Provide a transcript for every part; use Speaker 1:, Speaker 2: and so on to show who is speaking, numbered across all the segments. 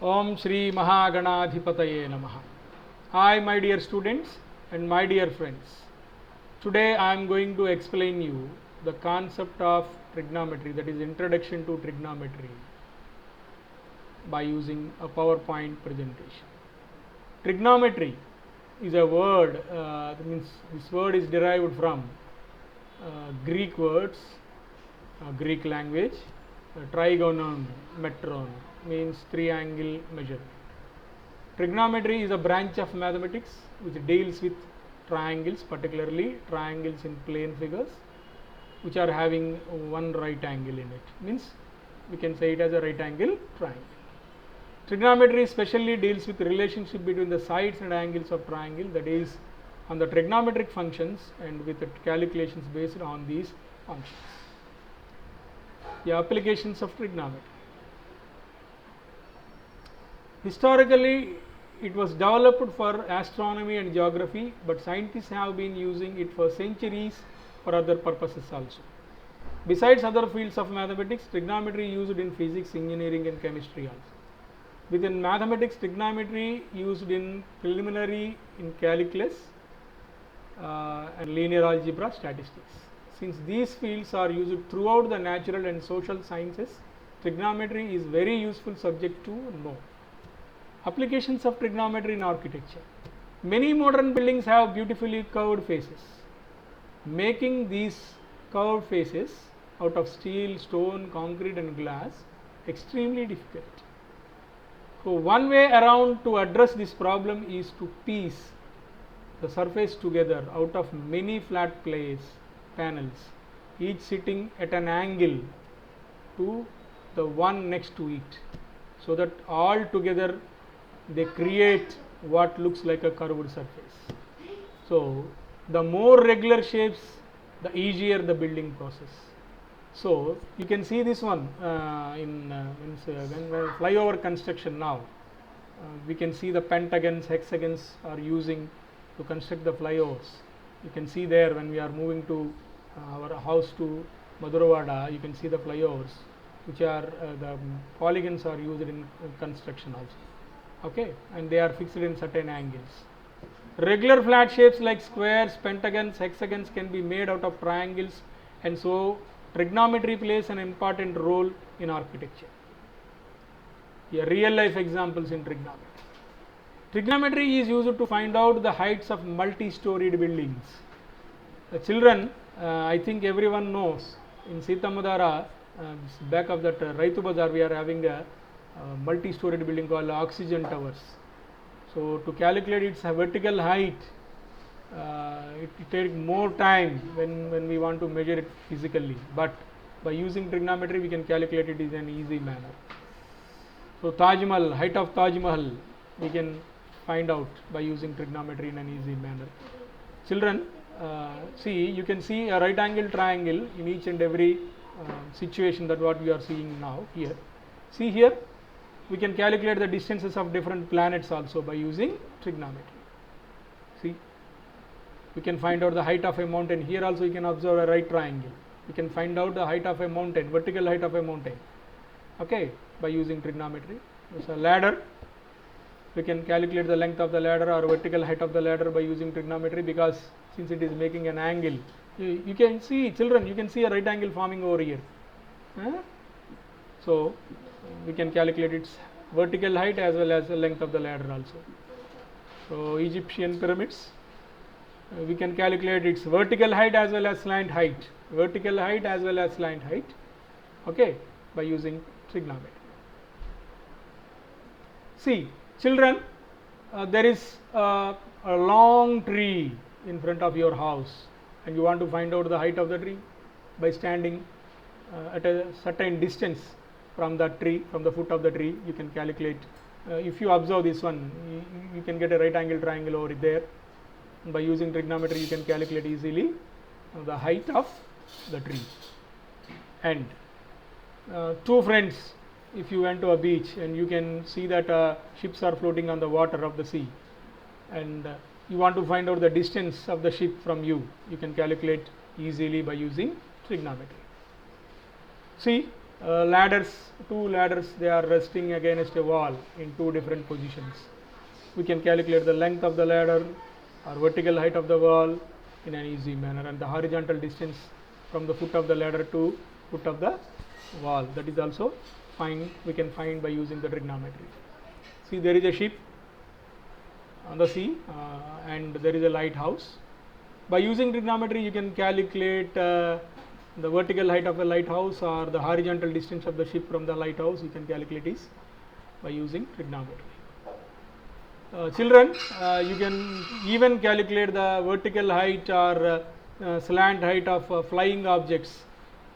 Speaker 1: Om Shri Mahaganadhipataye Namaha. Hi my dear students and my dear friends. Today I am going to explain you the concept of trigonometry, that is introduction to trigonometry, by using a PowerPoint presentation. Trigonometry is a word, that means this word is derived from Greek words, Greek language. Trigonon metron means triangle measurement. Trigonometry is a branch of mathematics which deals with triangles, particularly triangles in plane figures which are having one right angle in it. Means we can say it as a right angle triangle. Trigonometry especially deals with the relationship between the sides and angles of triangle, that is on the trigonometric functions and with the calculations based on these functions. The applications of trigonometry. Historically, it was developed for astronomy and geography, but scientists have been using it for centuries for other purposes also. Besides other fields of mathematics, trigonometry used in physics, engineering and chemistry also. Within mathematics, trigonometry used in preliminary in calculus and linear algebra, statistics. Since these fields are used throughout the natural and social sciences, trigonometry is very useful subject to know. Applications of trigonometry in architecture. Many modern buildings have beautifully curved faces. Making these curved faces out of steel, stone, concrete and glass extremely difficult. So one way around to address this problem is to piece the surface together out of many flat panels, each sitting at an angle to the one next to it, so that all together they create what looks like a curved surface. So the more regular shapes, the easier the building process. So you can see this one when flyover construction now, we can see the pentagons, hexagons are using to construct the flyovers. You can see there when we are moving to our house to Maduravada, you can see the flyovers which are the polygons are used in construction also, okay, and they are fixed in certain angles. Regular flat shapes like squares, pentagons, hexagons can be made out of triangles, and so trigonometry plays an important role in architecture. Here real life examples in trigonometry. Trigonometry is used to find out the heights of multi-storied buildings. The children, I think everyone knows, in Sitamadara, back of that Raitu Bazar, we are having a multi-storied building called Oxygen Towers. So to calculate its vertical height, it takes more time when we want to measure it physically, but by using trigonometry we can calculate it in an easy manner. So Taj Mahal, height of Taj Mahal, we can find out by using trigonometry in an easy manner. Children, see, you can see a right angle triangle in each and every situation, that what we are seeing now here. See here, we can calculate the distances of different planets also by using trigonometry. See, we can find out the height of a mountain. Here also you can observe a right triangle. We can find out the height of a mountain, vertical height of a mountain, okay, by using trigonometry. There's a ladder. We can calculate the length of the ladder or vertical height of the ladder by using trigonometry, because since it is making an angle, you can see, children, you can see a right angle forming over here. So we can calculate its vertical height as well as the length of the ladder also. So Egyptian pyramids, we can calculate its vertical height as well as slant height, okay, by using trigonometry. See, children, there is a long tree in front of your house, and you want to find out the height of the tree by standing at a certain distance from the tree, from the foot of the tree. You can calculate. If you observe this one, you can get a right angle triangle over there. By using trigonometry, you can calculate easily the height of the tree. And two friends, if you went to a beach and you can see that ships are floating on the water of the sea, and you want to find out the distance of the ship from you, you can calculate easily by using trigonometry. See, ladders, two ladders, they are resting against a wall in two different positions. We can calculate the length of the ladder or vertical height of the wall in an easy manner, and the horizontal distance from the foot of the ladder to foot of the wall, that is also we can find by using the trigonometry. See, there is a ship on the sea and there is a lighthouse. By using trigonometry you can calculate the vertical height of a lighthouse or the horizontal distance of the ship from the lighthouse. You can calculate this by using trigonometry. Children, you can even calculate the vertical height or slant height of flying objects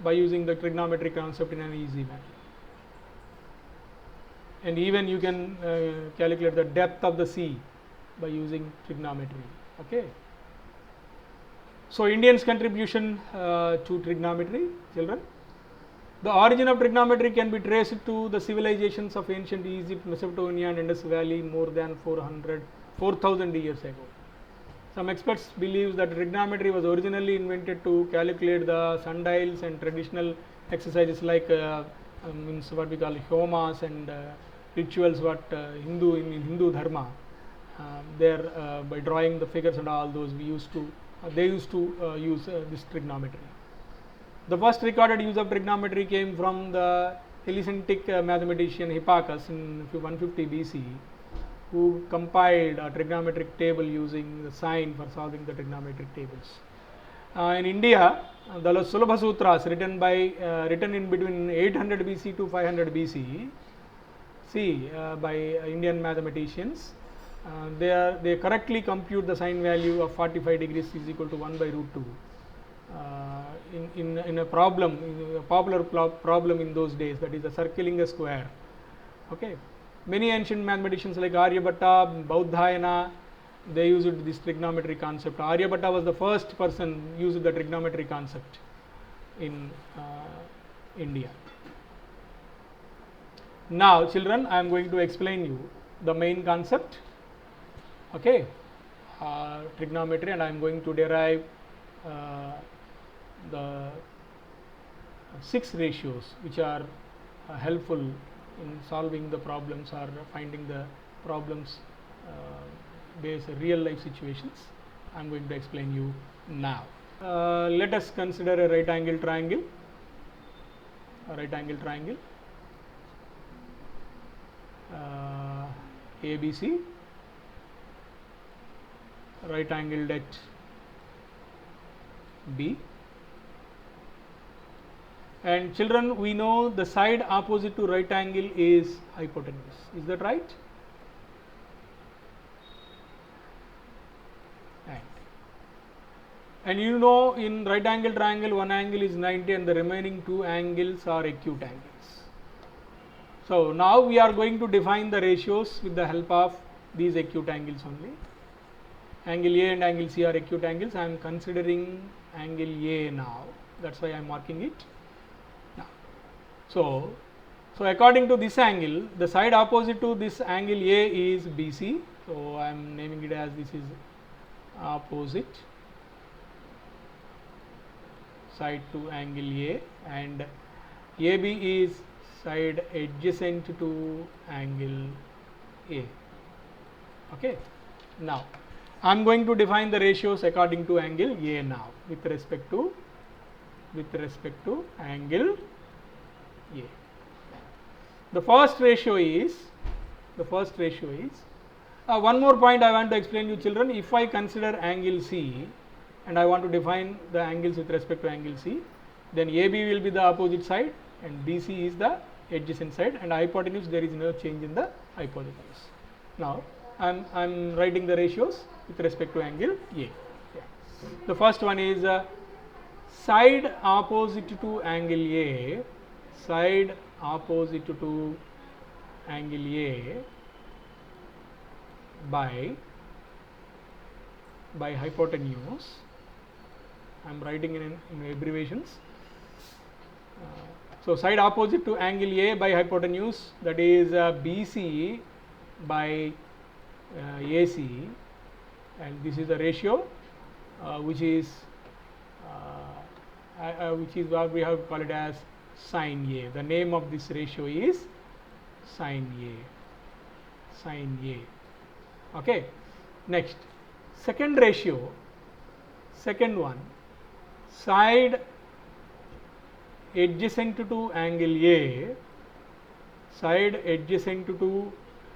Speaker 1: by using the trigonometric concept in an easy manner. And even you can calculate the depth of the sea by using trigonometry. Okay. So, Indians' contribution to trigonometry, children. The origin of trigonometry can be traced to the civilizations of ancient Egypt, Mesopotamia and Indus Valley more than 4,000 years ago. Some experts believe that trigonometry was originally invented to calculate the sundials and traditional exercises like means what we call homas and rituals what in Hindu dharma. There by drawing the figures and all those they used to use this trigonometry. The first recorded use of trigonometry came from the Hellenistic mathematician Hipparchus in 150 BC, who compiled a trigonometric table using the sine for solving the trigonometric tables. In India, the Sulabha Sutras written in between 800 BC to 500 BC, by Indian mathematicians, they correctly compute the sine value of 45 degrees is equal to 1 by root 2. In a popular problem in those days, that is the circling a square. Okay. Many ancient mathematicians like Aryabhatta, Baudhayana, they used this trigonometry concept. Aryabhatta was the first person used the trigonometry concept in India. Now, children, I am going to explain you the main concept, okay, trigonometry, and I am going to derive the 6 ratios which are helpful in solving the problems or finding the problems based real life situations. I am going to explain you now. Let us consider a right angle triangle. ABC, right angled at B, and children, we know the side opposite to right angle is hypotenuse. Is that right? And you know, in right angle triangle one angle is 90 and the remaining 2 angles are acute angles. So, now we are going to define the ratios with the help of these acute angles only. Angle A and angle C are acute angles. I am considering angle A now, that is why I am marking it now. So, according to this angle, the side opposite to this angle A is BC. So, I am naming it as this is opposite side to angle A, and AB is side adjacent to angle A. Okay. Now, I am going to define the ratios according to angle A now with respect to angle A. The first ratio is one more point I want to explain you, children. If I consider angle C and I want to define the angles with respect to angle C, then AB will be the opposite side and BC is the adjacent side, and hypotenuse there is no change in the hypotenuse. Now, I am writing the ratios with respect to angle A. Yeah. The first one is side opposite to angle A, side opposite to angle A by hypotenuse. I am writing in abbreviations. So, side opposite to angle A by hypotenuse, that is BC by AC, and this is the ratio which is what we have called it as sin A. The name of this ratio is sin A. Sin A. Okay. Next, second ratio, second one, side adjacent to angle A, side adjacent to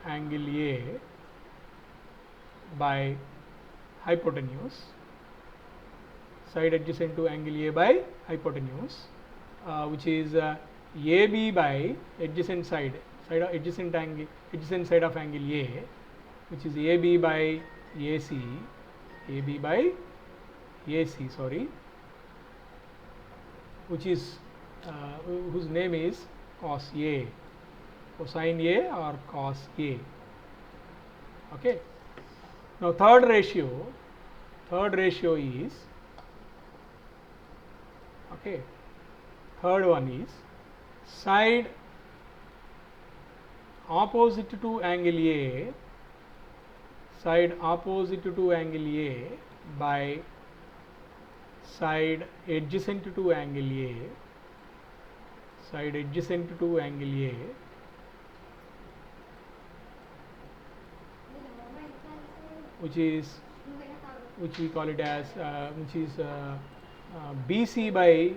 Speaker 1: angle A by hypotenuse, side adjacent to angle A by hypotenuse, which is AB by adjacent side adjacent side of angle A, which is AB by AC, AB by AC, sorry, which is whose name is cos A, cosine A or cos A. Okay. Now third ratio is, okay, third one is side opposite to angle A, side opposite to angle A by side adjacent to angle A, side adjacent to angle A, which we call it as which is BC by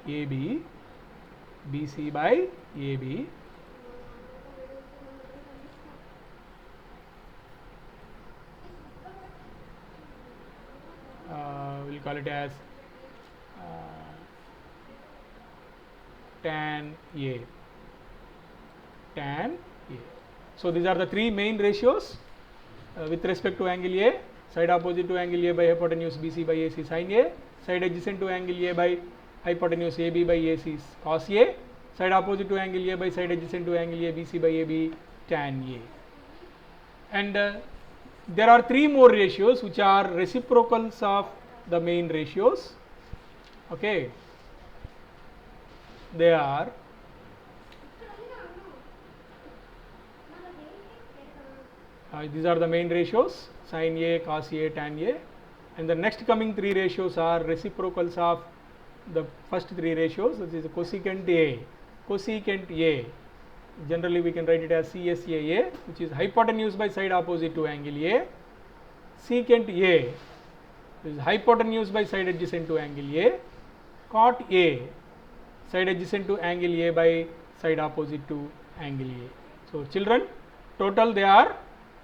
Speaker 1: AB, BC by AB, we'll call it as tan A, tan A. So these are the three main ratios with respect to angle A: side opposite to angle A by hypotenuse BC by AC sin A, side adjacent to angle A by hypotenuse AB by AC cos A, side opposite to angle A by side adjacent to angle A BC by AB tan A. And there are three more ratios which are reciprocals of the main ratios. Okay, they are these are the main ratios: sin A, cos A, tan A, and the next coming three ratios are reciprocals of the first three ratios, which is cosecant A. Cosecant A, generally we can write it as CSAA, which is hypotenuse by side opposite to angle A. Secant A is hypotenuse by side adjacent to angle A. Cot A, side adjacent to angle A by side opposite to angle A. So children, total they are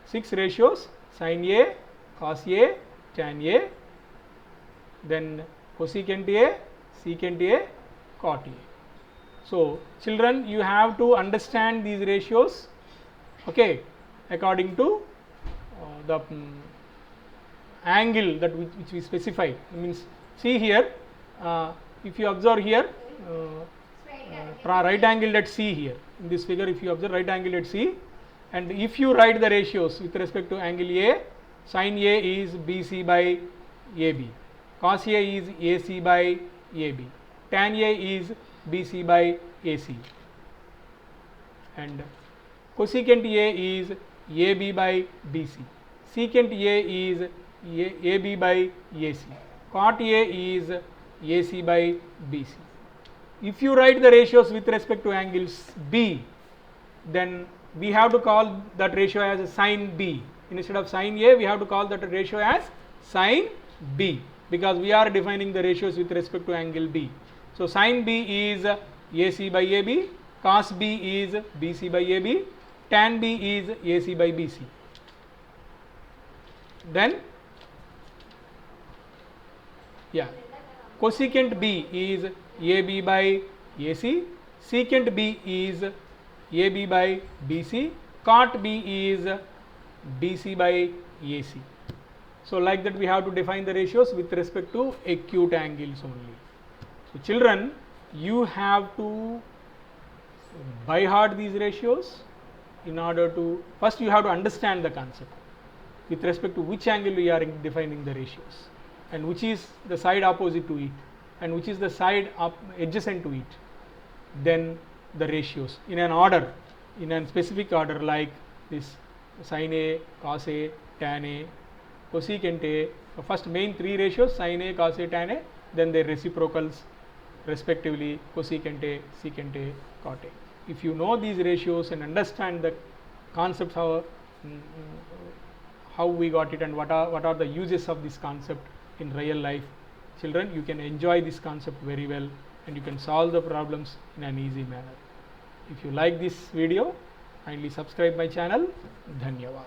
Speaker 1: 6 ratios: sin A, cos A, tan A, then cosecant A, secant A, cot A. So children, you have to understand these ratios, okay, according to the angle that which we specify. Means, see here, if you observe here, right angle at C here in this figure, if you observe right angle at C, and if you write the ratios with respect to angle A, sin A is BC by AB, cos A is AC by AB, tan A is BC by AC, and cosecant A is AB by BC, secant A is AB by AC, cot A is AC by BC. If you write the ratios with respect to angles B, then we have to call that ratio as a sin B. Instead of sin A, we have to call that ratio as sin B, because we are defining the ratios with respect to angle B. So sin B is AC by AB, cos B is BC by AB, tan B is AC by BC. Then, yeah, cosecant B is AB by AC, secant B is AB by BC, cot B is BC by AC. So like that we have to define the ratios with respect to acute angles only. So children, you have to by heart these ratios in order to, first you have to understand the concept with respect to which angle we are defining the ratios, and which is the side opposite to it, and which is the side adjacent to it. Then the ratios in an order, in a specific order, like this: sin A, cos A, tan A, cosecant A. So first main three ratios: sin A, cos A, tan A, then their reciprocals, respectively cosecant, secant, cot A. If you know these ratios and understand the concepts how we got it and what are the uses of this concept in real life, children, you can enjoy this concept very well and you can solve the problems in an easy manner. If you like this video, kindly subscribe my channel. Dhanyavad.